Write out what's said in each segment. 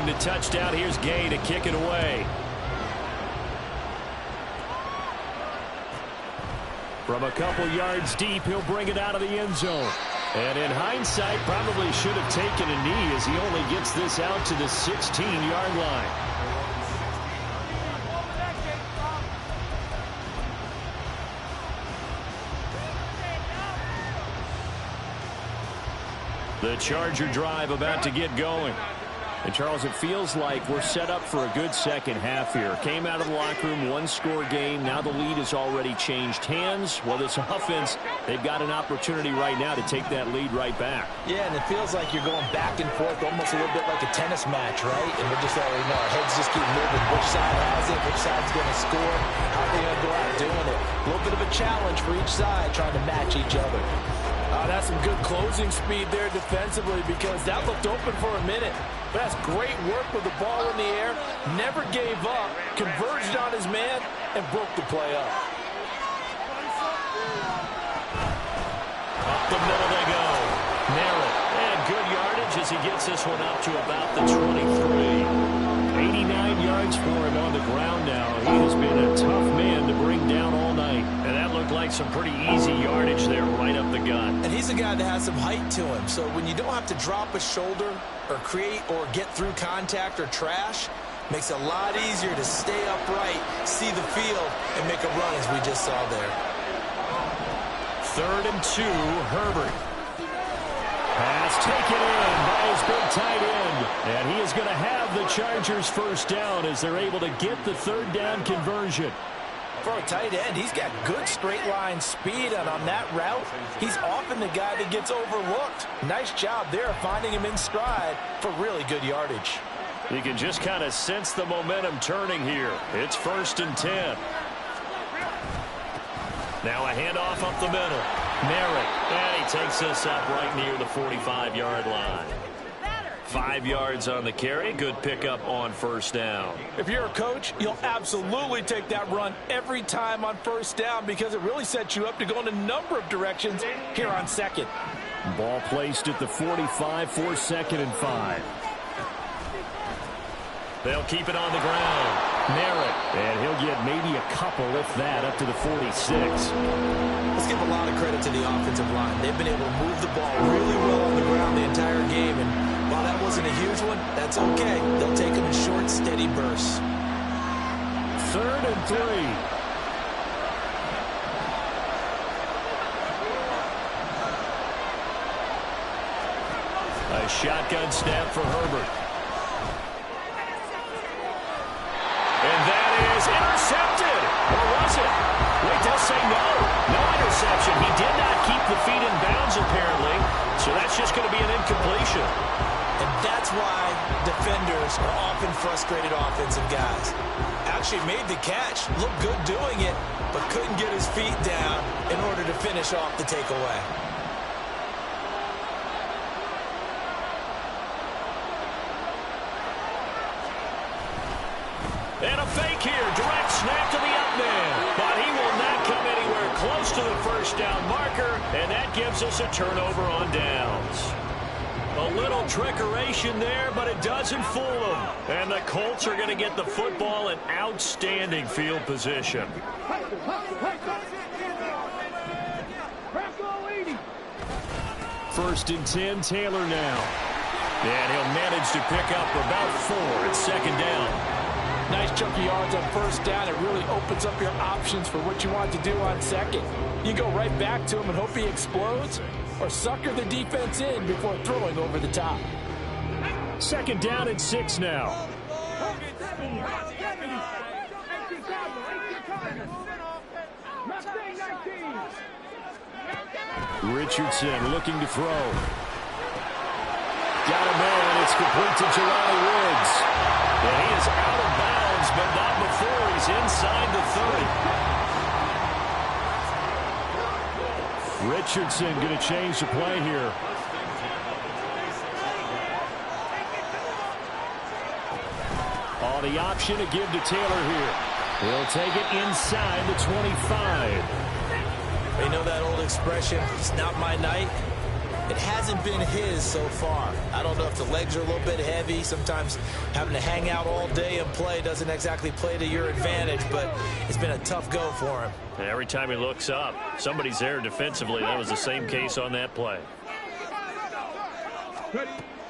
going to touchdown. Here's Gay to kick it away. From a couple yards deep, he'll bring it out of the end zone. And in hindsight, probably should have taken a knee as he only gets this out to the 16-yard line. The Charger drive about to get going. And, Charles, it feels like we're set up for a good second half here. Came out of the locker room, one-score game. Now the lead has already changed hands. Well, this offense, they've got an opportunity right now to take that lead right back. Yeah, and it feels like you're going back and forth almost a little bit like a tennis match, right? And we're just already know our heads just keep moving. Which side has it? Which side's going to score? How are they going to go out doing it? A little bit of a challenge for each side trying to match each other. That's some good closing speed there defensively because that looked open for a minute. But that's great work with the ball in the air. Never gave up. Converged on his man and broke the play up. Up the middle they go. Merritt. And good yardage as he gets this one up to about the 23. 89 yards for him on the ground now. He has been a tough man to bring down all night. And that looked like some pretty easy yardage there right up the gut. And he's a guy that has some height to him. So when you don't have to drop a shoulder or create or get through contact or trash, makes it a lot easier to stay upright, see the field, and make a run as we just saw there. 3rd and 2, Herbert. Pass taken in by his big tight end. And he is going to have the Chargers first down as they're able to get the 3rd down conversion. For a tight end, he's got good straight line speed, and on that route, he's often the guy that gets overlooked. Nice job there finding him in stride for really good yardage. You can just kind of sense the momentum turning here. It's 1st and 10. Now a handoff up the middle. Merritt, and he takes us up right near the 45-yard line. 5 yards on the carry. Good pickup on 1st down. If you're a coach, you'll absolutely take that run every time on 1st down because it really sets you up to go in a number of directions here on 2nd. Ball placed at the 45 for 2nd and 5. They'll keep it on the ground. Merritt, and he'll get maybe a couple, if that, up to the 46. Let's give a lot of credit to the offensive line. They've been able to move the ball really well on the ground the entire game, and while that wasn't a huge one, that's okay. They'll take them in short, steady bursts. 3rd and 3. A shotgun snap for Herbert. And that is intercepted. Or was it? Wait, they'll say no. No interception. He did not keep the feet in bounds, apparently. So that's just going to be an incompletion. And that's why defenders are often frustrated offensive guys. Actually made the catch, looked good doing it, but couldn't get his feet down in order to finish off the takeaway. And a fake here. Direct snap to the up man. But he will not come anywhere close to the 1st down marker. And that gives us a turnover on downs. A little trickeration there, but it doesn't fool them. And the Colts are going to get the football in outstanding field position. 1st and 10, Taylor now. And he'll manage to pick up about 4 at 2nd down. Nice chunky yards on 1st down. It really opens up your options for what you want to do on 2nd. You go right back to him and hope he explodes, or sucker the defense in before throwing over the top. 2nd down and 6 now. Richardson looking to throw. Got a man. It's complete to Jelani Woods. And he is out of bounds, but not before he's inside the 30. Richardson going to change the play here. Oh, the option to give to Taylor here. He'll take it inside the 25. They know that old expression, it's not my night. It hasn't been his so far. I don't know if the legs are a little bit heavy. Sometimes having to hang out all day and play doesn't exactly play to your advantage, but it's been a tough go for him. And every time he looks up, somebody's there defensively. That was the same case on that play.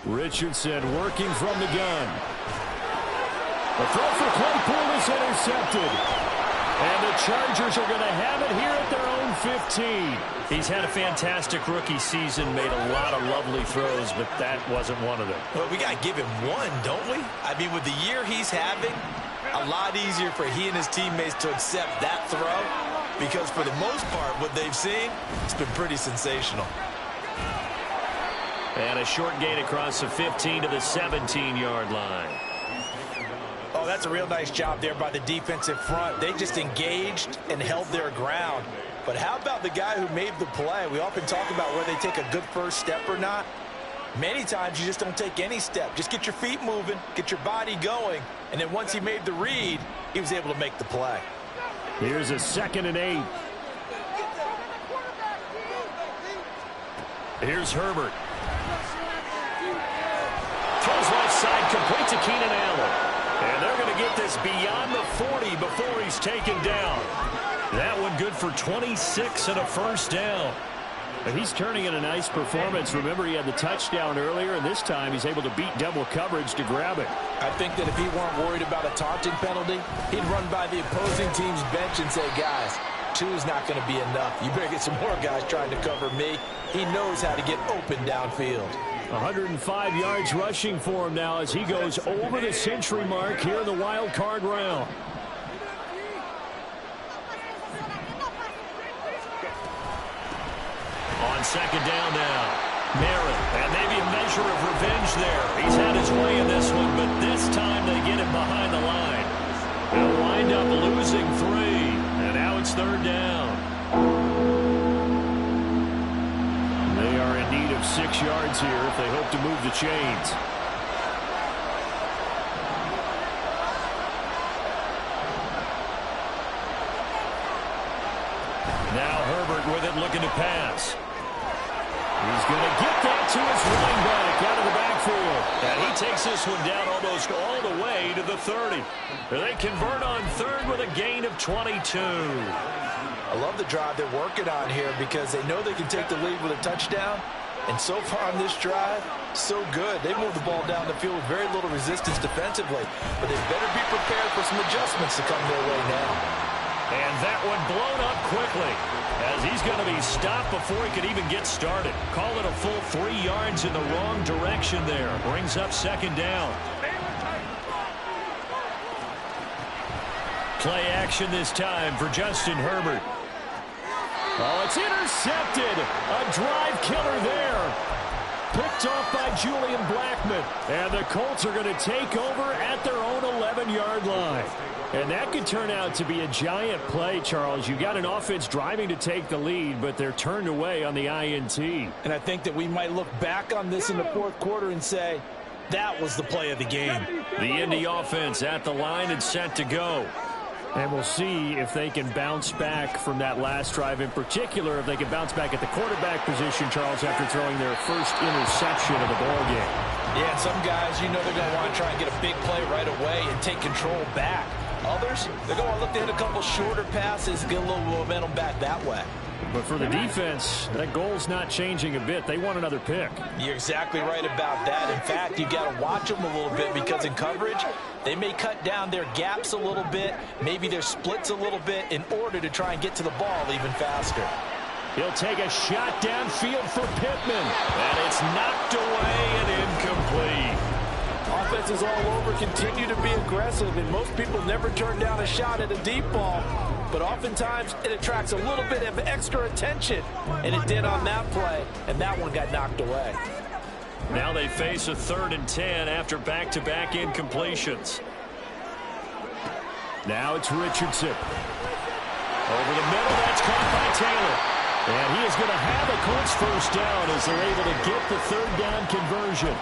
Richardson working from the gun. The throw for Claypool is intercepted. And the Chargers are going to have it here at their own 15. He's had a fantastic rookie season, made a lot of lovely throws, but that wasn't one of them. Well, we got to give him one, don't we? I mean, with the year he's having, a lot easier for he and his teammates to accept that throw, because for the most part, what they've seen, it's been pretty sensational. And a short gain across the 15 to the 17-yard line. Oh, that's a real nice job there by the defensive front. They just engaged and held their ground. But how about the guy who made the play? We often talk about whether they take a good first step or not. Many times you just don't take any step. Just get your feet moving, get your body going, and then once he made the read, he was able to make the play. Here's a 2nd and 8. Here's Herbert. Throws left side, complete to Keenan Allen. And they're going to get this beyond the 40 before he's taken down. That one good for 26 and a first down. And he's turning in a nice performance. Remember, he had the touchdown earlier, and this time he's able to beat double coverage to grab it. I think that if he weren't worried about a taunting penalty, he'd run by the opposing team's bench and say, guys, 2 is not going to be enough. You better get some more guys trying to cover me. He knows how to get open downfield. 105 yards rushing for him now as he goes over the century mark here in the wild card round. On 2nd down now, Merritt, and maybe a measure of revenge there. He's had his way in this one, but this time they get him behind the line. They'll wind up losing 3, and now it's 3rd down. They are in need of 6 yards here if they hope to move the chains. Now Herbert with it, looking to pass. He's going to get that to his running back out of the backfield. And he takes this one down almost all the way to the 30. They convert on 3rd with a gain of 22. I love the drive they're working on here because they know they can take the lead with a touchdown. And so far on this drive, so good. They moved the ball down the field with very little resistance defensively. But they better be prepared for some adjustments to come their way now. And that one blown up quickly as he's going to be stopped before he could even get started. Call it a full 3 yards in the wrong direction there. Brings up 2nd down. Play action this time for Justin Herbert. Oh, it's intercepted. A drive killer there. Picked off by Julian Blackmon. And the Colts are going to take over at their own 11-yard line. And that could turn out to be a giant play, Charles. You got an offense driving to take the lead, but they're turned away on the INT. And I think that we might look back on this in the 4th quarter and say, that was the play of the game. The Indy offense at the line and set to go. And we'll see if they can bounce back from that last drive, in particular, if they can bounce back at the quarterback position, Charles, after throwing their first interception of the ballgame. Yeah, some guys, you know they're going to want to try and get a big play right away and take control back. Others, they're going to look to hit a couple shorter passes, get a little momentum back that way. But for the defense, that goal's not changing a bit. They want another pick. You're exactly right about that. In fact, you got to watch them a little bit because in coverage, they may cut down their gaps a little bit, maybe their splits a little bit in order to try and get to the ball even faster. He'll take a shot downfield for Pittman. And it's knocked away and incomplete. Offenses all over continue to be aggressive, and most people never turn down a shot at a deep ball. But oftentimes, it attracts a little bit of extra attention, and it did on that play, and that one got knocked away. Now they face a 3rd and 10 after back-to-back incompletions. Now it's Richardson. Over the middle, that's caught by Taylor. And he is going to have a Colts first down as they're able to get the 3rd down conversion.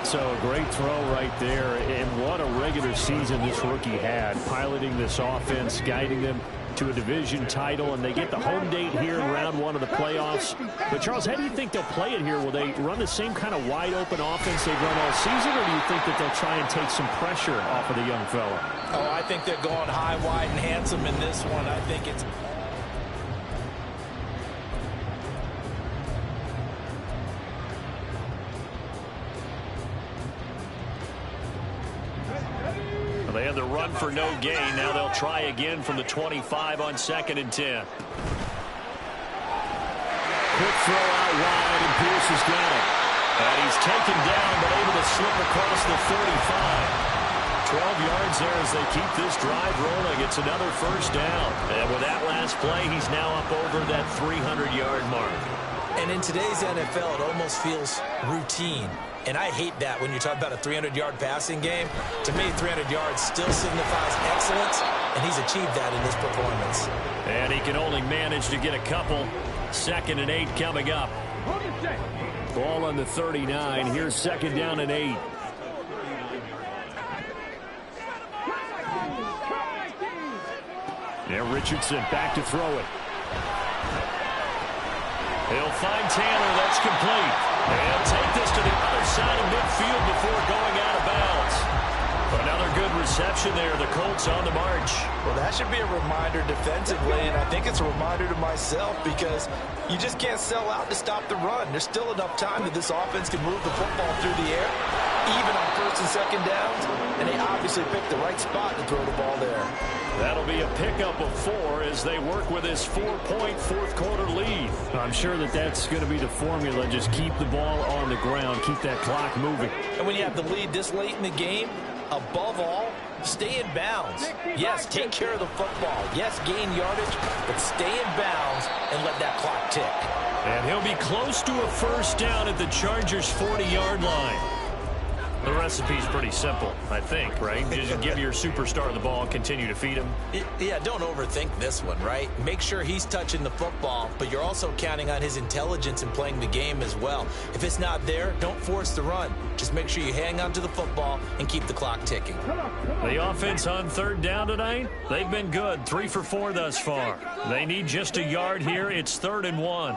So a great throw right there, and what a regular season this rookie had, piloting this offense, guiding them. to a division title, and they get the home date here in round 1 of the playoffs. But, Charles, how do you think they'll play it here? Will they run the same kind of wide-open offense they've run all season, or do you think that they'll try and take some pressure off of the young fella? Oh, I think they're going high, wide, and handsome in this one. I think it's... They had the run for no gain. Now they'll try again from the 25 on 2nd and 10. Quick throw out wide, and Pierce has got it. And he's taken down, but able to slip across the 35. 12 yards there as they keep this drive rolling. It's another first down. And with that last play, he's now up over that 300-yard mark. And in today's NFL, it almost feels routine. And I hate that when you talk about a 300-yard passing game. To me, 300 yards still signifies excellence, and he's achieved that in this performance. And he can only manage to get a couple. 2nd and 8 coming up. Ball on the 39. Here's 2nd down and 8. Yeah, Richardson back to throw it. He'll find Taylor. That's complete. And take this to the other side of midfield before going out of bounds. Another good reception there. The Colts on the march. Well, that should be a reminder defensively, and I think it's a reminder to myself because you just can't sell out to stop the run. There's still enough time that this offense can move the football through the air, even on 1st and 2nd downs, and they obviously picked the right spot to throw the ball there. That'll be a pickup of 4 as they work with this 4-point fourth-quarter lead. I'm sure that that's going to be the formula. Just keep the ball on the ground. Keep that clock moving. And when you have the lead this late in the game, above all, stay in bounds. Yes, take care of the football. Yes, gain yardage, but stay in bounds and let that clock tick. And he'll be close to a first down at the Chargers' 40-yard line. The recipe's pretty simple, I think, right? Just give your superstar the ball and continue to feed him. Yeah, don't overthink this one, right? Make sure he's touching the football, but you're also counting on his intelligence in playing the game as well. If it's not there, don't force the run. Just make sure you hang on to the football and keep the clock ticking. The offense on 3rd down tonight, they've been good. 3 for 4 thus far. They need just a yard here. It's 3rd and 1.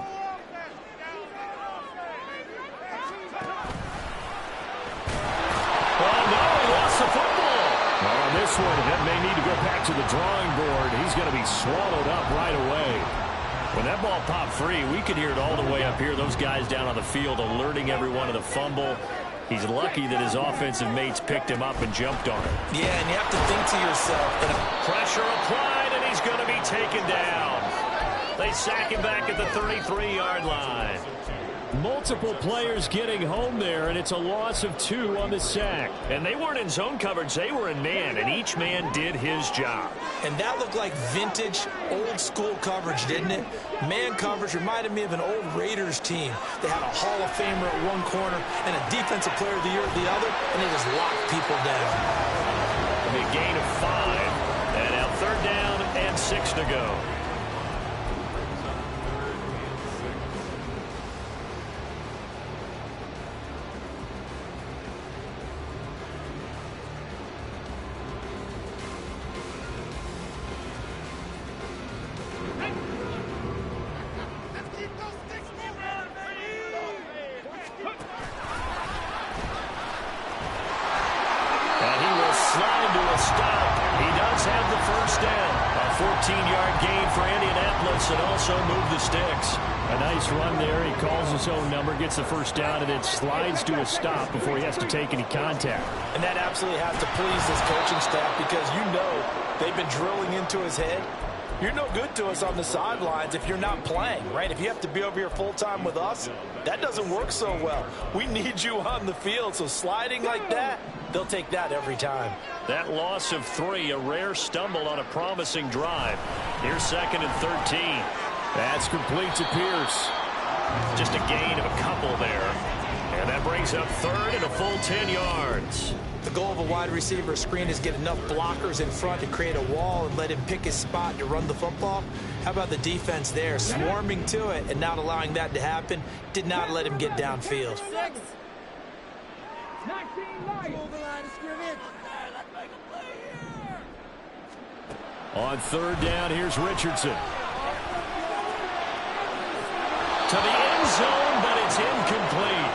The football. Well, on this one, he may need to go back to the drawing board. He's going to be swallowed up right away. When that ball popped free, we could hear it all the way up here. Those guys down on the field alerting everyone of the fumble. He's lucky that his offensive mates picked him up and jumped on it. Yeah, and you have to think to yourself. Pressure applied, and he's going to be taken down. They sack him back at the 33-yard line. Multiple players getting home there, and it's a loss of 2 on the sack. And they weren't in zone coverage. They were in man, and each man did his job. And that looked like vintage, old-school coverage, didn't it? Man coverage reminded me of an old Raiders team. They had a Hall of Famer at one corner and a Defensive Player of the Year at the other, and they just locked people down. It'll be a gain of 5. And now 3rd down and 6 to go. A 14-yard gain for Indianapolis and also move the sticks. A nice run there. He calls his own number, gets the first down, and then slides to a stop before he has to take any contact. And that absolutely has to please this coaching staff because you know they've been drilling into his head. You're no good to us on the sidelines if you're not playing, right? If you have to be over here full-time with us, that doesn't work so well. We need you on the field, so sliding like that, they'll take that every time. That loss of 3, a rare stumble on a promising drive. Here's 2nd and 13. That's complete to Pierce. Just a gain of a couple there. And that brings up 3rd and a full 10 yards. The goal of a wide receiver screen is get enough blockers in front to create a wall and let him pick his spot to run the football. How about the defense there, swarming to it and not allowing that to happen? Did not let him get downfield. On third down, here's Richardson. To the end zone, but it's incomplete.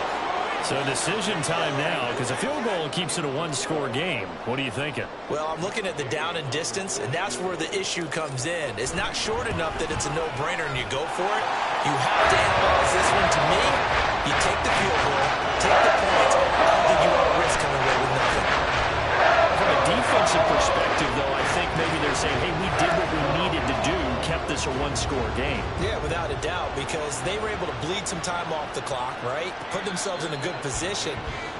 So decision time now, because a field goal keeps it a one-score game. What are you thinking? Well, I'm looking at the down and distance, and that's where the issue comes in. It's not short enough that it's a no-brainer and you go for it. You have to analyze this one. To me, you take the field goal, take the points. I don't think you want to risk coming away with nothing. From a defensive perspective, though, I think maybe they're saying, hey, we did what we needed to do, kept this a one-score game. Yeah, without a doubt, because they were able to bleed some time off the clock, right? Put themselves in a good position,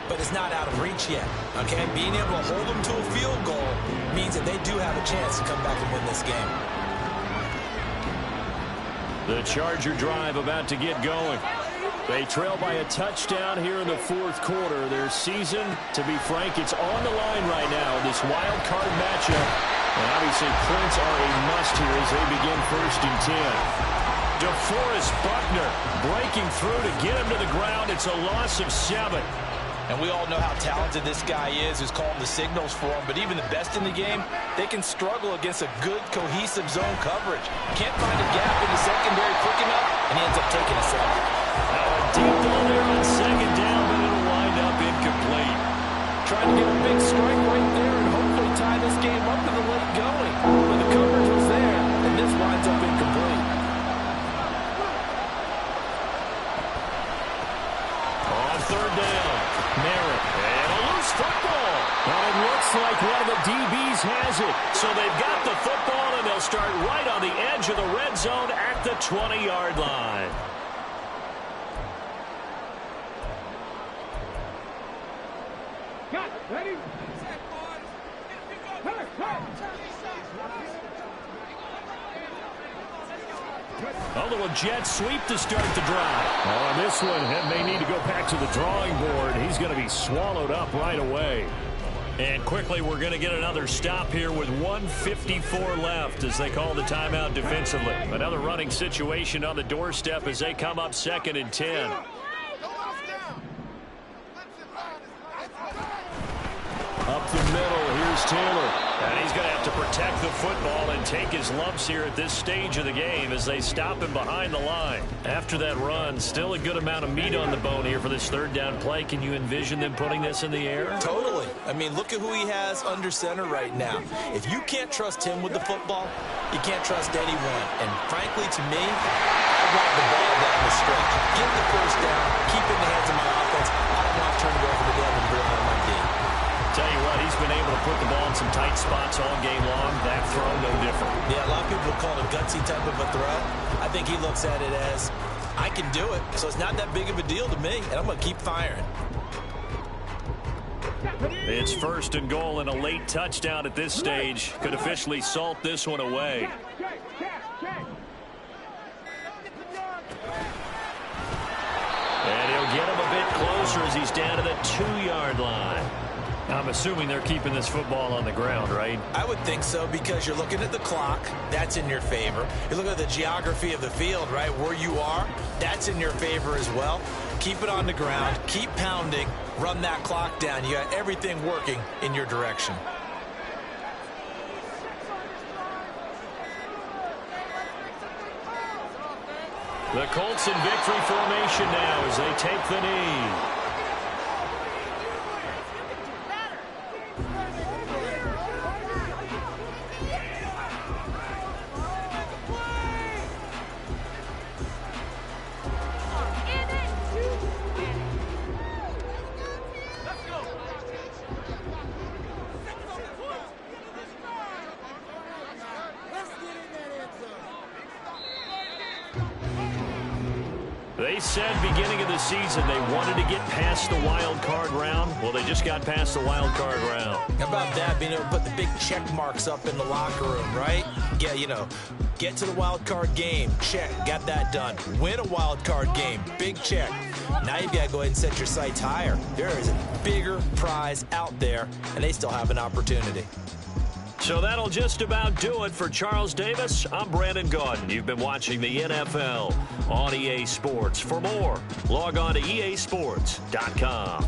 but it's not out of reach yet, okay? Being able to hold them to a field goal means that they do have a chance to come back and win this game. The Charger drive about to get going. They trail by a touchdown here in the fourth quarter. Their season, to be frank, it's on the line right now in this wild card matchup. And obviously points are a must here as they begin 1st and 10. DeForest Buckner breaking through to get him to the ground. It's a loss of 7. And we all know how talented this guy is who's calling the signals for him. But even the best in the game, they can struggle against a good, cohesive zone coverage. Can't find a gap in the secondary quick enough, and he ends up taking a sack. Now a deep ball there on 2nd down, but it'll wind up incomplete. Trying to get a big strike right there and hopefully tie this game up in the late going. But the coverage was there, and this winds up incomplete. On 3rd down, Merritt, and a loose football. And it looks like one of the DBs has it. So they've got the football, and they'll start right on the edge of the red zone at the 20-yard line. Ready? A little jet sweep to start the drive. On this one, it may need to go back to the drawing board. He's going to be swallowed up right away. And quickly, we're going to get another stop here with 1:54 left as they call the timeout defensively. Another running situation on the doorstep as they come up 2nd and 10. Up the middle, here's Taylor. And he's going to have to protect the football and take his lumps here at this stage of the game as they stop him behind the line. After that run, still a good amount of meat on the bone here for this 3rd down play. Can you envision them putting this in the air? Totally. I mean, look at who he has under center right now. If you can't trust him with the football, you can't trust anyone. And frankly, to me, I want the ball down the stretch. Get the 1st down, keep it in the hands of my offense. I don't want to turn it over to them and rely on my D. Tell you what, he's been able to put the ball in some tight spots all game long. That throw, no different. Yeah, a lot of people call it a gutsy type of a throw. I think he looks at it as, I can do it, so it's not that big of a deal to me, and I'm going to keep firing. It's 1st and goal, and a late touchdown at this stage could officially salt this one away. And he'll get him a bit closer as he's down to the 2-yard line. I'm assuming they're keeping this football on the ground, right? I would think so, because you're looking at the clock. That's in your favor. You look at the geography of the field, right, where you are. That's in your favor as well. Keep it on the ground. Keep pounding. Run that clock down. You got everything working in your direction. The Colts in victory formation now as they take the knee. They said beginning of the season they wanted to get past the wild card round. Well, they just got past the wild card round. How about that, being able to put the big check marks up in the locker room, right? Yeah, you know, get to the wild card game, check, got that done. Win a wild card game, big check. Now you've got to go ahead and set your sights higher. There is a bigger prize out there, and they still have an opportunity. So that'll just about do it for Charles Davis. I'm Brandon Gaudin. You've been watching the NFL on EA Sports. For more, log on to easports.com.